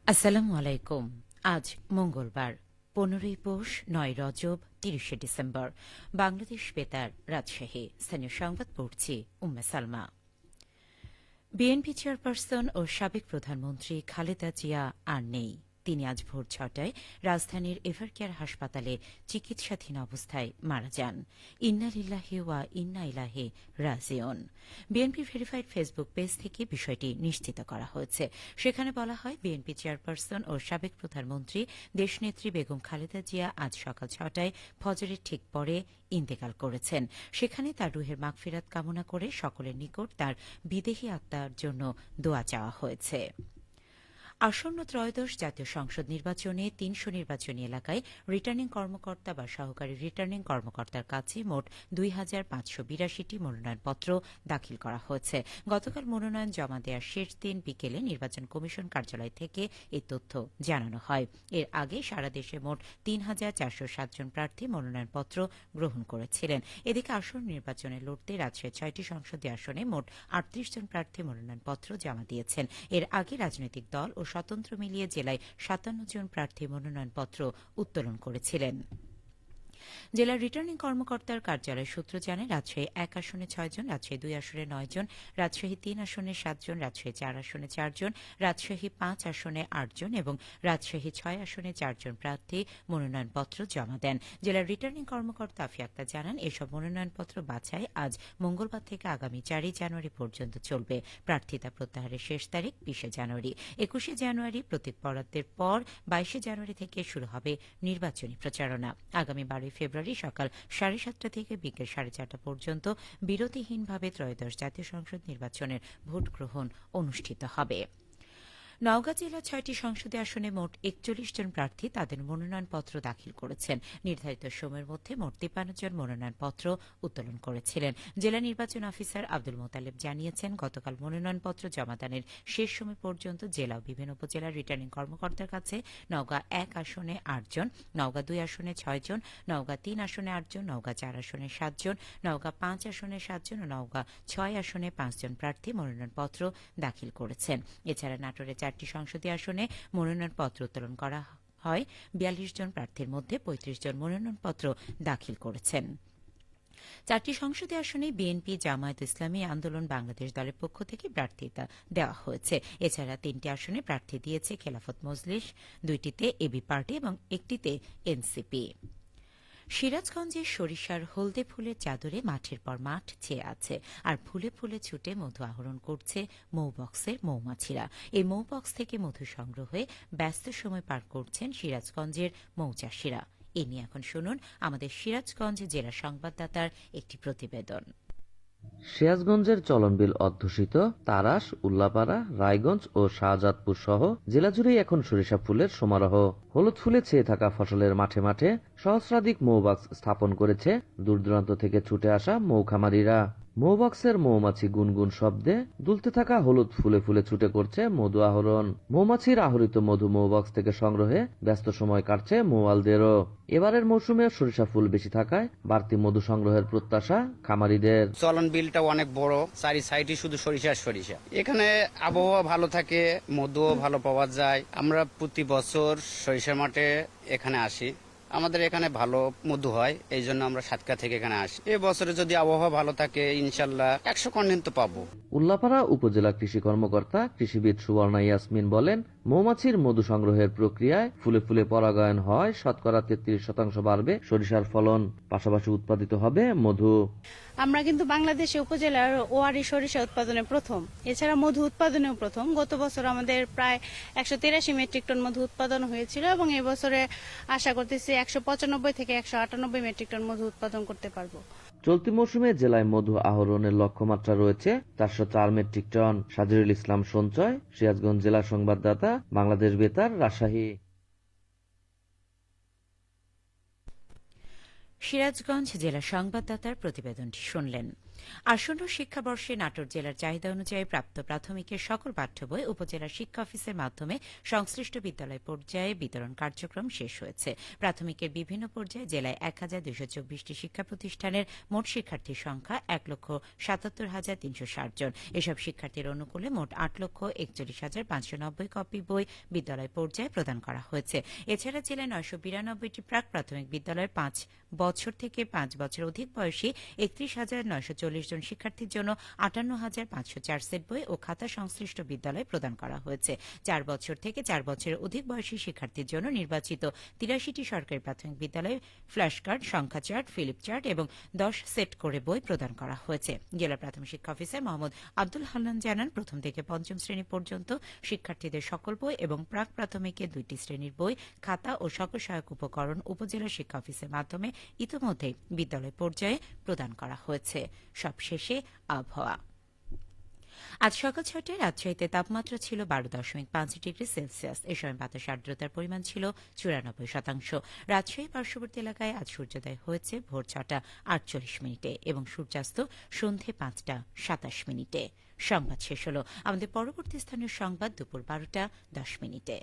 আসসালামু আলাইকুম। আজ মঙ্গলবার 15ই পৌষ 9 রজব 30শে ডিসেম্বর। বাংলাদেশ বেতার রাজশাহী। স্থানীয় সংবাদ পড়ছি উম্মে সালমা। বিএনপি চেয়ারপারসন ও সাবেক প্রধানমন্ত্রী খালেদা জিয়া আর নেই। তিনি আজ ভোর 6টায় রাজধানীর এভারকেয়ার হাসপাতালে চিকিৎসাধীন অবস্থায় মারা যান। ইন্না লিল্লাহি ওয়া ইন্না ইলাইহি রাজিউন। বিএনপি ভেরিফাইড ফেসবুক পেজ থেকে বিষয়টি নিশ্চিত করা হয়েছে। সেখানে বলা হয়, বিএনপি চেয়ারপারসন ও সাবেক প্রধানমন্ত্রী দেশনেত্রী বেগম খালেদা জিয়া আজ সকাল 6টায় ফজরের ঠিক পরে ইন্তেকাল করেছেন। সেখানে তার রুহের মাগফিরাত কামনা করে সকলের নিকট তার বিদেহী আত্মার জন্য দোয়া চাওয়া হয়েছে। আসন্ন ত্রয়োদশ জাতীয় সংসদ নির্বাচনে ৩০০ নির্বাচনী এলাকায় রিটার্নিং কর্মকর্তা বা সহকারী রিটার্নিং কর্মকর্তার কাছে মোট ২,৫৮২টি মনোনয়নপত্র দাখিল করা হয়েছে। গতকাল মনোনয়ন জমা দেওয়ার শেষ দিন বিকেলে নির্বাচন কমিশন কার্যালয় থেকে এই তথ্য জানানো হয়। এর আগে সারা দেশে মোট ৩,৪০৭ জন প্রার্থী মনোনয়নপত্র গ্রহণ করেছিলেন। এদিকে আসন্ন নির্বাচনে লড়তে রাজশাহীর ৬টি সংসদীয় আসনে মোট ৩৮ জন প্রার্থী মনোনয়নপত্র জমা দিয়েছেন। এর আগে রাজনৈতিক দল ও স্বতন্ত্র মিলিয়ে জেলায় ৫৭ জন প্রার্থী মনোনয়নপত্র উত্তোলন করেছিলেন। জেলার রিটার্নিং কর্মকর্তার কার্যালয় সূত্র জানায়, রাজশাহী ১ আসনে ৬ জন, রাজশাহী ২ আসনে ৯ জন, রাজশাহী ৩ আসনে ৭ জন, রাজশাহী ৪ আসনে ৪ জন, রাজশাহী ৫ আসনে ৮ জন এবং রাজশাহী ৬ আসনে ৪ জন প্রার্থী মনোনয়নপত্র জমা দেন। জেলার রিটার্নিং কর্মকর্তা আফিয়া আক্তার জানান, এসব মনোনয়নপত্র বাছাই আজ মঙ্গলবার থেকে আগামী ৪ জানুয়ারি পর্যন্ত চলবে। প্রার্থিতা প্রত্যাহারের শেষ তারিখ ২০ জানুয়ারি। ২১ জানুয়ারি প্রতীক বরাদ্দের পর ২২ জানুয়ারি থেকে শুরু হবে নির্বাচনী প্রচারণা। আগামী ১২ ফেব্রুয়ারি সকাল 7:30 থেকে বিকেল 4:30 পর্যন্ত বিরতিহীনভাবে ত্রয়োদশ জাতীয় সংসদ নির্বাচনের ভোট গ্রহণ অনুষ্ঠিত হবে। নওগাঁ জেলার ৬টি সংসদীয় আসনে মোট ৪১ জন প্রার্থী তাদের মনোনয়নপত্র দাখিল করেছেন। নির্ধারিত সময়ের মধ্যে মোট ৫৩ জন মনোনয়নপত্র উত্তোলন করেছিলেন। জেলা নির্বাচন অফিসার আব্দুল মোতালেব জানিয়েছেন, গতকাল মনোনয়নপত্র জমাদানের শেষ সময় পর্যন্ত জেলা ও বিভিন্ন উপজেলার রিটার্নিং কর্মকর্তার কাছে নওগাঁ ১ আসনে ৮ জন, নওগাঁ ২ আসনে ৬ জন, নওগাঁ ৩ আসনে ৮ জন, নওগাঁ ৪ আসনে ৭ জন, নওগাঁ ৫ আসনে ৭ জন ও নওগাঁ ৬ আসনে ৫ জন প্রার্থী মনোনয়নপত্র দাখিল করেছেন। এছাড়া নাটোরের 4টি সংসদীয় আসনে মনোনয়নপত্র উত্তোলন করা হয়। ৪২ জন প্রার্থীর মধ্যে ৩৫ জন মনোনয়নপত্র দাখিল করেছেন। 4টি সংসদীয় আসনে বিএনপি, জামায়াত ইসলামী, আন্দোলন বাংলাদেশ দলের পক্ষ থেকে প্রার্থিতা দেওয়া হয়েছে। এছাড়া 3টি আসনে প্রার্থী দিয়েছে খেলাফত মজলিস, 2টিতে এবি পার্টি এবং 1টিতে এনসিপি। সিরাজগঞ্জের সরিষার হলদে ফুলের চাদরে মাঠের পর মাঠ ছেয়ে আছে, আর ফুলে ফুলে ছুটে মধু আহরণ করছে মৌবক্সের মৌমাছিরা। এই মৌবক্স থেকে মধু সংগ্রহে ব্যস্ত সময় পার করছেন সিরাজগঞ্জের মৌচাষীরা। এ নিয়ে এখন শুনুন আমাদের সিরাজগঞ্জ জেলা সংবাদদাতার একটি প্রতিবেদন। সিরাজগঞ্জের চলনবিল অধ্যুষিত তারাস, উল্লাপাড়া, রায়গঞ্জ ও শাহজাদপুর সহ জেলা জুড়েই এখন সরিষা ফুলের সমারোহ। হলুদ ফুলে ছেয়ে থাকা ফসলের মাঠে মাঠে সহস্রাধিক মৌবাক্স স্থাপন করেছে দূর দূরান্ত থেকে ছুটে আসা মৌখামারিরা। মৌবাক্সের মৌমাছি গুনগুন শব্দে দুলতে থাকা হলুদ ফুলে ফুলে ছুটে করছে মধু আহরণ। মৌমাছির আহরিত মধু মৌবাক্স থেকে সংগ্রহে ব্যস্ত সময় কাটছে মৌয়ালদেরও। এবারের মৌসুমে সরিষা ফুল বেশি থাকায় বাড়তি মধু সংগ্রহের প্রত্যাশা খামারিদের। চলন বিলটা অনেক বড়, চারি সাইডে শুধু সরিষা সরিষা। এখানে আবহাওয়া ভালো থাকে, মধুও ভালো পাওয়া যায়। আমরা প্রতি বছর সরিষা মাঠে এখানে আসি। আমাদের এখানে ভালো মধু হয়, এই জন্য আমরা সাতকা থেকে এখানে আসি। এ বছরে যদি আবহাওয়া ভালো থাকে ইনশাল্লাহ 100 কন্টেন তো পাবো। উল্লাপাড়া উপজেলা কৃষি কর্মকর্তা কৃষিবিদ সুবর্ণা ইয়াসমিন বলেন, মৌমাছির মধু সংগ্রহের প্রক্রিয়ায় ফুলে ফুলে পরাগায়ন হয়, শতকরা 33% বাড়বে সরিষার ফলন, পাশাপাশি উৎপাদিত হবে মধু। আমরা কিন্তু বাংলাদেশে উপজেলার ওয়ারি সরিষা উৎপাদনে প্রথম, এছাড়া মধু উৎপাদনেও প্রথম। গত বছর আমাদের প্রায় 183 মেট্রিক টন মধু উৎপাদন হয়েছিল এবং এবছরে আশা করতেছি 195 থেকে 198 মেট্রিক টন মধু উৎপাদন করতে পারবো। চলতি মৌসুমে জেলায় মধু আহরণের লক্ষ্যমাত্রা রয়েছে 404 মেট্রিক টন। সাজিরুল ইসলাম সঞ্চয়, সিরাজগঞ্জ জেলা সংবাদদাতা, বাংলাদেশ বেতার, রাজশাহী। সিরাজগঞ্জ জেলা সংবাদদাতার প্রতিবেদনটি শুনলেন। আসন্ন শিক্ষাবর্ষে নাটোর জেলার চাহিদা অনুযায়ী প্রাপ্ত প্রাথমিকের সকল পাঠ্য বই উপজেলা শিক্ষা অফিসের মাধ্যমে সংশ্লিষ্ট বিদ্যালয় পর্যায়ে বিতরণ কার্যক্রম শেষ হয়েছে। প্রাথমিকের বিভিন্ন পর্যায়ে জেলায় ১,২২৪টি শিক্ষা প্রতিষ্ঠানের মোট শিক্ষার্থীর সংখ্যা ১,৭৭,৩৬০ জন। এসব শিক্ষার্থীর অনুকূলে মোট 8,41,590 কপি বই বিদ্যালয় পর্যায়ে প্রদান করা হয়েছে। এছাড়া জেলায় ৯৯২টি প্রাক প্রাথমিক বিদ্যালয়ের 5 বছর থেকে 5 বছর অধিক বয়সী ৩১,৯৪০ জন শিক্ষার্থীর জন্য ৫৮,৫০৪ সেট বই ও খাতা সংশ্লিষ্ট বিদ্যালয়ে প্রদান করা হয়েছে। 4 বছর থেকে 4 বছরের অধিক বয়সী শিক্ষার্থীর জন্য নির্বাচিত ৮৩টি সরকারি প্রাথমিক বিদ্যালয়ে ফ্ল্যাশ কার্ড, সংখ্যা চার্ট, ফিলিপ চার্ট এবং 10 সেট করে বই প্রদান করা হয়েছে। জেলা প্রাথমিক শিক্ষা অফিসার মোহাম্মদ আব্দুল হান্নান জানান, প্রথম থেকে পঞ্চম শ্রেণী পর্যন্ত শিক্ষার্থীদের সকল বই এবং প্রাক প্রাথমিকের 2টি শ্রেণীর বই, খাতা ও সকল সহায়ক উপকরণ উপজেলা শিক্ষা অফিসের মাধ্যমে ইতোমধ্যে বিদ্যালয় পর্যায়ে প্রদান করা হয়েছে। সবশেষে আবহাওয়া। আজ সকাল 6টায় রাজশাহীতে তাপমাত্রা ছিল 12.5 ডিগ্রি সেলসিয়াস। এ সময় বাতাস আর্দ্রতার পরিমাণ ছিল 94%। রাজশাহী পার্শ্ববর্তী এলাকায় আজ সূর্যোদয় হয়েছে ভোর 6টা 48 মিনিটে এবং সূর্যাস্ত সন্ধে 5টা 27 মিনিটে। সংবাদ শেষ হল। আমাদের পরবর্তী স্থানীয় সংবাদ দুপুর 12টা 10 মিনিটে।